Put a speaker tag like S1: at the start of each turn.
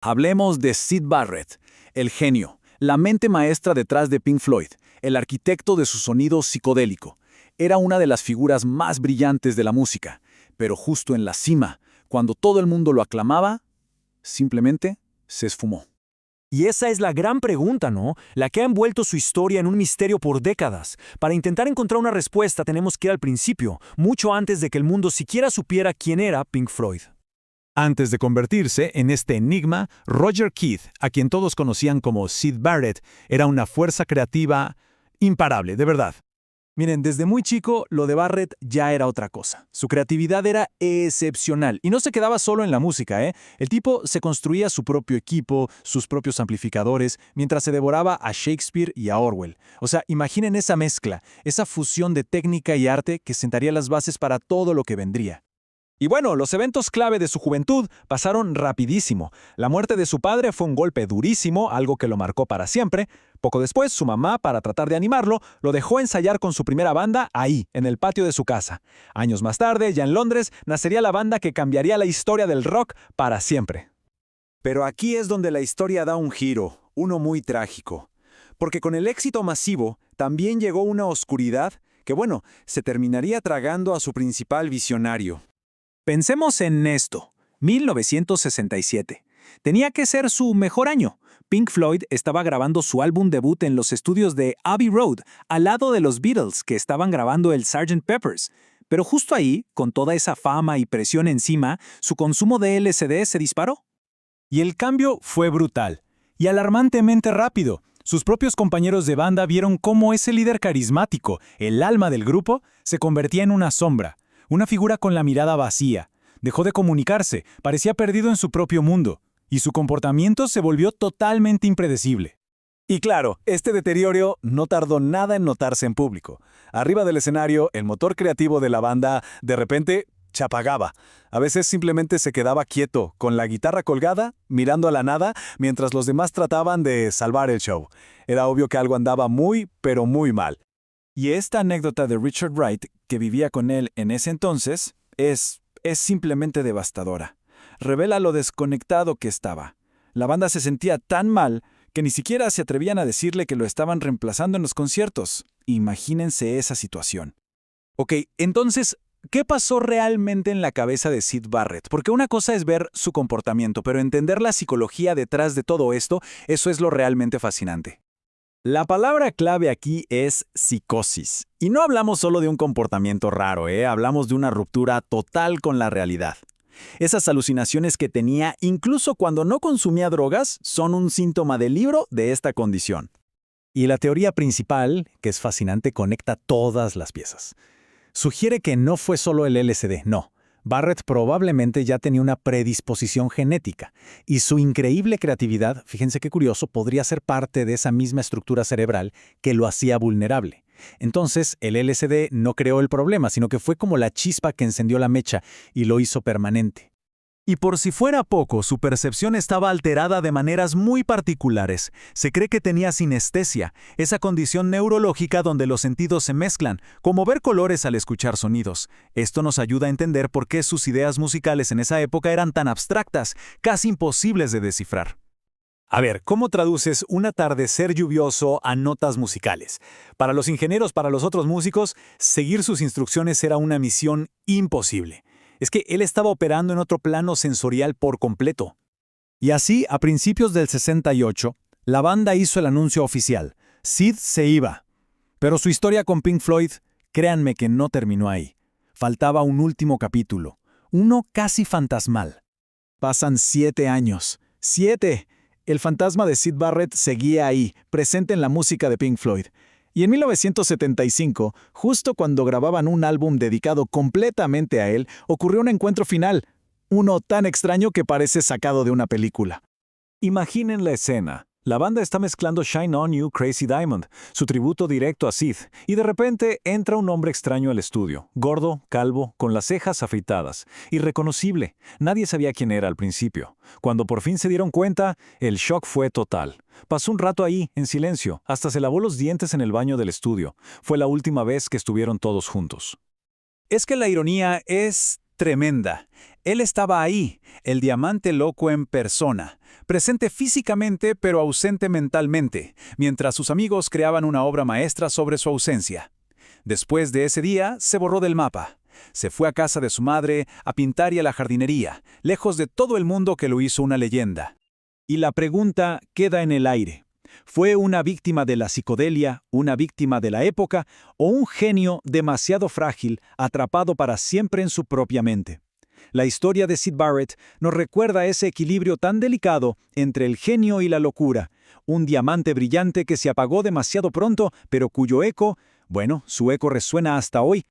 S1: Hablemos de Syd Barrett, el genio, la mente maestra detrás de Pink Floyd, el arquitecto de su sonido psicodélico. Era una de las figuras más brillantes de la música, pero justo en la cima, cuando todo el mundo lo aclamaba, simplemente se esfumó.
S2: Y esa es la gran pregunta, ¿no? La que ha envuelto su historia en un misterio por décadas. Para intentar encontrar una respuesta tenemos que ir al principio, mucho antes de que el mundo siquiera supiera quién era Pink Floyd.
S3: Antes de convertirse en este enigma, Roger Keith, a quien todos conocían como Syd Barrett, era una fuerza creativa imparable, de verdad.
S1: Miren, desde muy chico, lo de Barrett ya era otra cosa. Su creatividad era excepcional y no se quedaba solo en la música, ¿eh? El tipo se construía su propio equipo, sus propios amplificadores, mientras se devoraba a Shakespeare y a Orwell. O sea, imaginen esa mezcla, esa fusión de técnica y arte que sentaría las bases para todo lo que vendría. Y bueno, los eventos clave de su juventud pasaron rapidísimo. La muerte de su padre fue un golpe durísimo, algo que lo marcó para siempre. Poco después, su mamá, para tratar de animarlo, lo dejó ensayar con su primera banda ahí, en el patio de su casa. Años más tarde, ya en Londres, nacería la banda que cambiaría la historia del rock para siempre. Pero aquí es donde la historia da un giro, uno muy trágico. Porque con el éxito masivo, también llegó una oscuridad que, bueno, se terminaría tragando a su principal visionario. Pensemos en esto, 1967. Tenía que ser su mejor año. Pink Floyd estaba grabando su álbum debut en los estudios de Abbey Road, al lado de los Beatles, que estaban grabando el Sgt. Pepper's. Pero justo ahí, con toda esa fama y presión encima, su consumo de LSD se disparó.
S3: Y el cambio fue brutal y alarmantemente rápido. Sus propios compañeros de banda vieron cómo ese líder carismático, el alma del grupo, se convertía en una sombra, una figura con la mirada vacía. Dejó de comunicarse, parecía perdido en su propio mundo, y su comportamiento se volvió totalmente impredecible.
S1: Y claro, este deterioro no tardó nada en notarse en público. Arriba del escenario, el motor creativo de la banda, de repente, se apagaba. A veces simplemente se quedaba quieto, con la guitarra colgada, mirando a la nada, mientras los demás trataban de salvar el show. Era obvio que algo andaba muy, pero muy mal. Y esta anécdota de Richard Wright, que vivía con él en ese entonces, es simplemente devastadora. Revela lo desconectado que estaba. La banda se sentía tan mal que ni siquiera se atrevían a decirle que lo estaban reemplazando en los conciertos. Imagínense esa situación. Ok, entonces, ¿qué pasó realmente en la cabeza de Syd Barrett? Porque una cosa es ver su comportamiento, pero entender la psicología detrás de todo esto, eso es lo realmente fascinante. La palabra clave aquí es psicosis. Y no hablamos solo de un comportamiento raro, hablamos de una ruptura total con la realidad. Esas alucinaciones que tenía, incluso cuando no consumía drogas, son un síntoma del libro de esta condición. Y la teoría principal, que es fascinante, conecta todas las piezas. Sugiere que no fue solo el LSD, no. Barrett probablemente ya tenía una predisposición genética, y su increíble creatividad, fíjense qué curioso, podría ser parte de esa misma estructura cerebral que lo hacía vulnerable. Entonces, el LSD no creó el problema, sino que fue como la chispa que encendió la mecha y lo hizo permanente. Y por si fuera poco, su percepción estaba alterada de maneras muy particulares. Se cree que tenía sinestesia, esa condición neurológica donde los sentidos se mezclan, como ver colores al escuchar sonidos. Esto nos ayuda a entender por qué sus ideas musicales en esa época eran tan abstractas, casi imposibles de descifrar. A ver, ¿cómo traduces un atardecer lluvioso a notas musicales? Para los ingenieros, para los otros músicos, seguir sus instrucciones era una misión imposible. Es que él estaba operando en otro plano sensorial por completo. Y así, a principios del 68, la banda hizo el anuncio oficial. Syd se iba. Pero su historia con Pink Floyd, créanme que no terminó ahí. Faltaba un último capítulo, uno casi fantasmal. Pasan 7 años. ¡7! El fantasma de Syd Barrett seguía ahí, presente en la música de Pink Floyd. Y en 1975, justo cuando grababan un álbum dedicado completamente a él, ocurrió un encuentro final, uno tan extraño que parece sacado de una película. Imaginen la escena. La banda está mezclando Shine On You, Crazy Diamond, su tributo directo a Syd, y de repente entra un hombre extraño al estudio, gordo, calvo, con las cejas afeitadas, irreconocible. Nadie sabía quién era al principio. Cuando por fin se dieron cuenta, el shock fue total. Pasó un rato ahí, en silencio, hasta se lavó los dientes en el baño del estudio. Fue la última vez que estuvieron todos juntos. Es que la ironía es
S3: tremenda. Él estaba ahí, el diamante loco en persona, presente físicamente pero ausente mentalmente, mientras sus amigos creaban una obra maestra sobre su ausencia. Después de ese día, se borró del mapa. Se fue a casa de su madre, a pintar y a la jardinería, lejos de todo el mundo que lo hizo una leyenda. Y la pregunta queda en el aire. ¿Fue una víctima de la psicodelia, una víctima de la época, o un genio demasiado frágil, atrapado para siempre en su propia mente? La historia de Syd Barrett nos recuerda ese equilibrio tan delicado entre el genio y la locura, un diamante brillante que se apagó demasiado pronto, pero cuyo eco, bueno, su eco resuena hasta hoy,